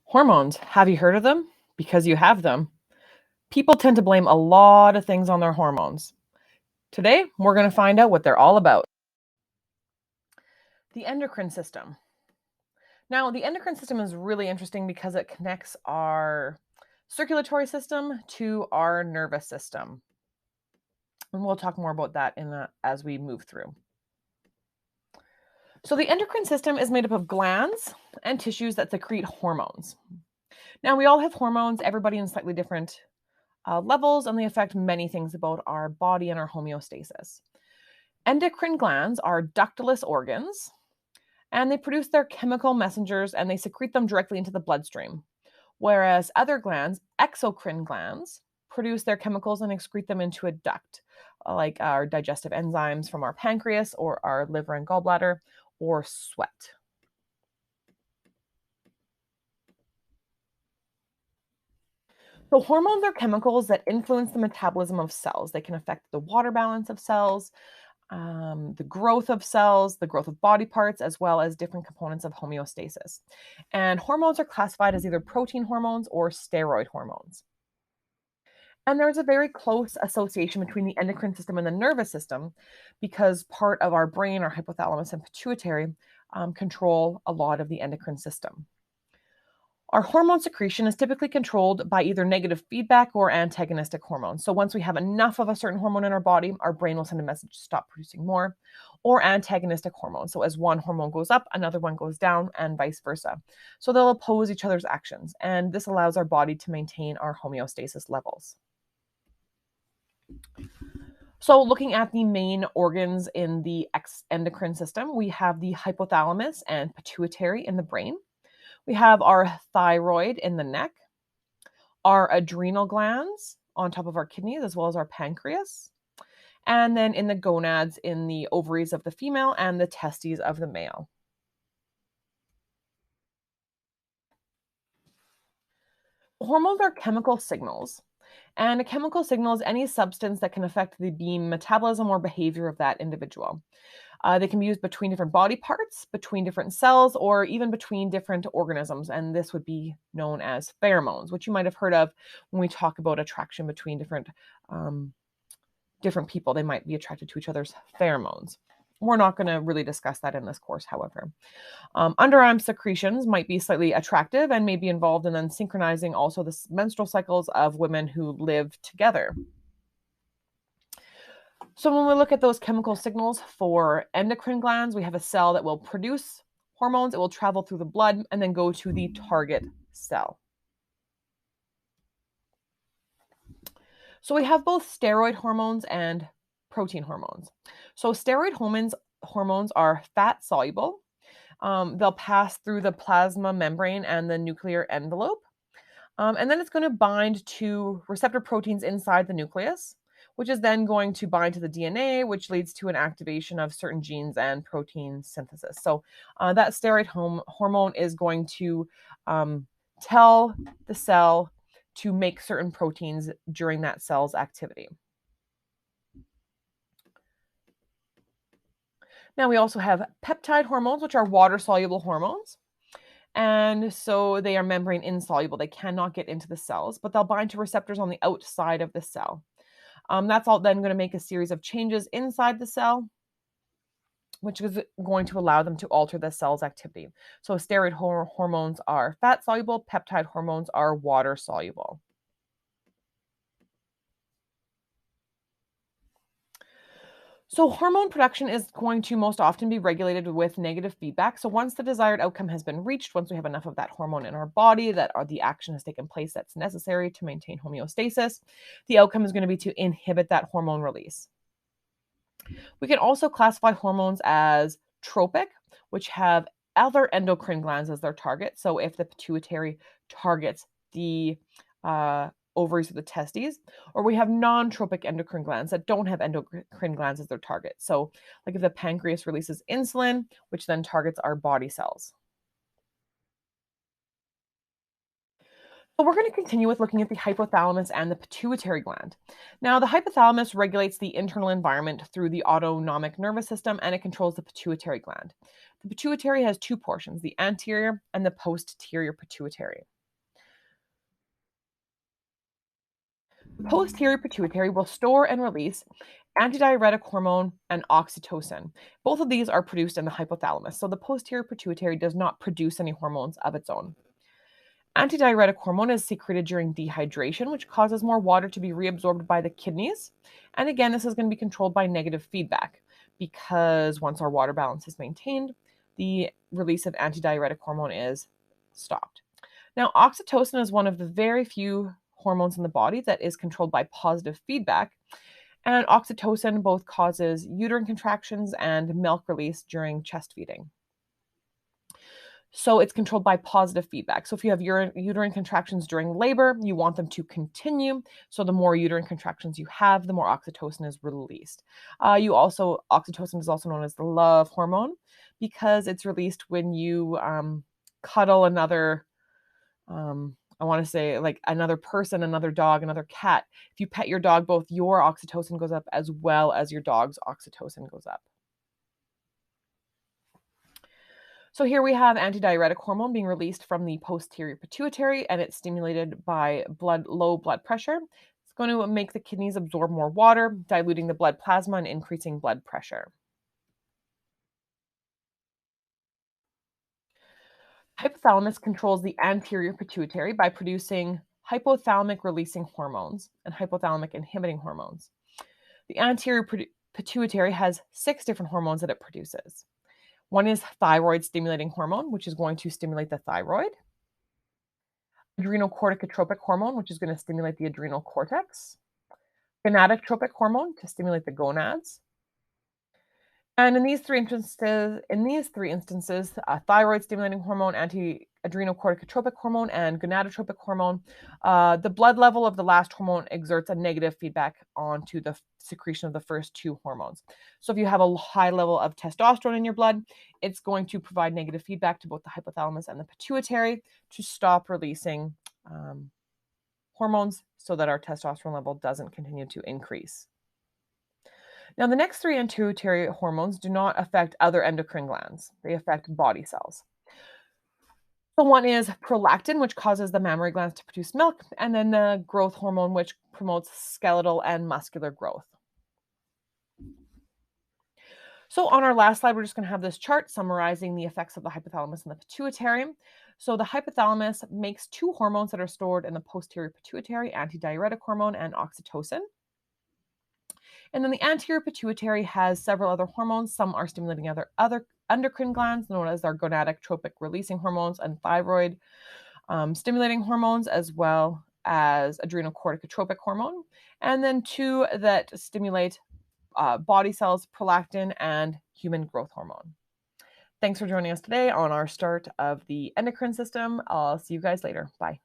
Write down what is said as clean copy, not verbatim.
Hormones. Have you heard of them? Because you have them. People tend to blame a lot of things on their hormones. Today, we're going to find out what they're all about. The endocrine system. Now, the endocrine system is really interesting because it connects our circulatory system to our nervous system. And we'll talk more about that as we move through. So, the endocrine system is made up of glands and tissues that secrete hormones. Now, we all have hormones, everybody in slightly different levels, and they affect many things about our body and our homeostasis. Endocrine glands are ductless organs, and they produce their chemical messengers and they secrete them directly into the bloodstream. Whereas other glands, exocrine glands, produce their chemicals and excrete them into a duct, like our digestive enzymes from our pancreas or our liver and gallbladder, or sweat. So, hormones are chemicals that influence the metabolism of cells. They can affect the water balance of cells, the growth of cells, the growth of body parts, as well as different components of homeostasis. And hormones are classified as either protein hormones or steroid hormones. And there's a very close association between the endocrine system and the nervous system because part of our brain, our hypothalamus and pituitary, control a lot of the endocrine system. Our hormone secretion is typically controlled by either negative feedback or antagonistic hormones. So once we have enough of a certain hormone in our body, our brain will send a message to stop producing more, or antagonistic hormones. So as one hormone goes up, another one goes down, and vice versa. So they'll oppose each other's actions, and this allows our body to maintain our homeostasis levels. So looking at the main organs in the endocrine system, we have the hypothalamus and pituitary in the brain. We have our thyroid in the neck, our adrenal glands on top of our kidneys, as well as our pancreas, and then in the gonads in the ovaries of the female and the testes of the male. Hormones are chemical signals, and a chemical signal is any substance that can affect the metabolism or behavior of that individual. They can be used between different body parts, between different cells, or even between different organisms. And this would be known as pheromones, which you might have heard of when we talk about attraction between um, different people. They might be attracted to each other's pheromones. We're not going to really discuss that in this course, however. Underarm secretions might be slightly attractive and may be involved in then synchronizing also the menstrual cycles of women who live together. So when we look at those chemical signals for endocrine glands, we have a cell that will produce hormones. It will travel through the blood and then go to the target cell. So we have both steroid hormones and protein hormones. So steroid hormones are fat soluble. They'll pass through the plasma membrane and the nuclear envelope. And then it's going to bind to receptor proteins inside the nucleus, which is then going to bind to the DNA, which leads to an activation of certain genes and protein synthesis. So that steroid hormone is going to tell the cell to make certain proteins during that cell's activity. Now, we also have peptide hormones, which are water-soluble hormones. And so they are membrane insoluble. They cannot get into the cells, but they'll bind to receptors on the outside of the cell. That's all then going to make a series of changes inside the cell, which is going to allow them to alter the cell's activity. So steroid hormones are fat soluble, peptide hormones are water soluble. So hormone production is going to most often be regulated with negative feedback. So once the desired outcome has been reached, once we have enough of that hormone in our body, the action has taken place that's necessary to maintain homeostasis, the outcome is going to be to inhibit that hormone release. We can also classify hormones as tropic, which have other endocrine glands as their target. So if the pituitary targets the ovaries or the testes, or we have non-tropic endocrine glands that don't have endocrine glands as their target. So like if the pancreas releases insulin, which then targets our body cells. So we're going to continue with looking at the hypothalamus and the pituitary gland. Now, the hypothalamus regulates the internal environment through the autonomic nervous system, and it controls the pituitary gland. The pituitary has two portions, the anterior and the posterior pituitary. Posterior pituitary will store and release antidiuretic hormone and oxytocin. Both of these are produced in the hypothalamus, so the posterior pituitary does not produce any hormones of its own. Antidiuretic hormone is secreted during dehydration, which causes more water to be reabsorbed by the kidneys. And again, this is going to be controlled by negative feedback because once our water balance is maintained, the release of antidiuretic hormone is stopped. Now, oxytocin is one of the very few hormones in the body that is controlled by positive feedback. And oxytocin both causes uterine contractions and milk release during chest feeding. So it's controlled by positive feedback. So if you have uterine contractions during labor, you want them to continue. So the more uterine contractions you have, the more oxytocin is released. Oxytocin is also known as the love hormone because it's released when you cuddle another I want to say like another person, another dog, another cat. If you pet your dog, both your oxytocin goes up as well as your dog's oxytocin goes up. So here we have antidiuretic hormone being released from the posterior pituitary, and it's stimulated by low blood pressure. It's going to make the kidneys absorb more water, diluting the blood plasma and increasing blood pressure. Hypothalamus controls the anterior pituitary by producing hypothalamic releasing hormones and hypothalamic inhibiting hormones. The anterior pituitary has 6 different hormones that it produces. One is thyroid stimulating hormone, which is going to stimulate the thyroid. Adrenocorticotropic hormone, which is going to stimulate the adrenal cortex. Gonadotropic hormone to stimulate the gonads. And in these three instances, thyroid stimulating hormone, anti-adrenocorticotropic hormone, and gonadotropic hormone, the blood level of the last hormone exerts a negative feedback onto the secretion of the first 2 hormones. So if you have a high level of testosterone in your blood, it's going to provide negative feedback to both the hypothalamus and the pituitary to stop releasing hormones so that our testosterone level doesn't continue to increase. Now, the next 3 pituitary hormones do not affect other endocrine glands. They affect body cells. So one is prolactin, which causes the mammary glands to produce milk, and then the growth hormone, which promotes skeletal and muscular growth. So on our last slide, we're just going to have this chart summarizing the effects of the hypothalamus and the pituitary. So the hypothalamus makes 2 hormones that are stored in the posterior pituitary, antidiuretic hormone and oxytocin. And then the anterior pituitary has several other hormones. Some are stimulating other endocrine glands, known as our gonadotropic releasing hormones and thyroid stimulating hormones, as well as adrenocorticotropic hormone. And then 2 that stimulate body cells, prolactin, and human growth hormone. Thanks for joining us today on our start of the endocrine system. I'll see you guys later. Bye.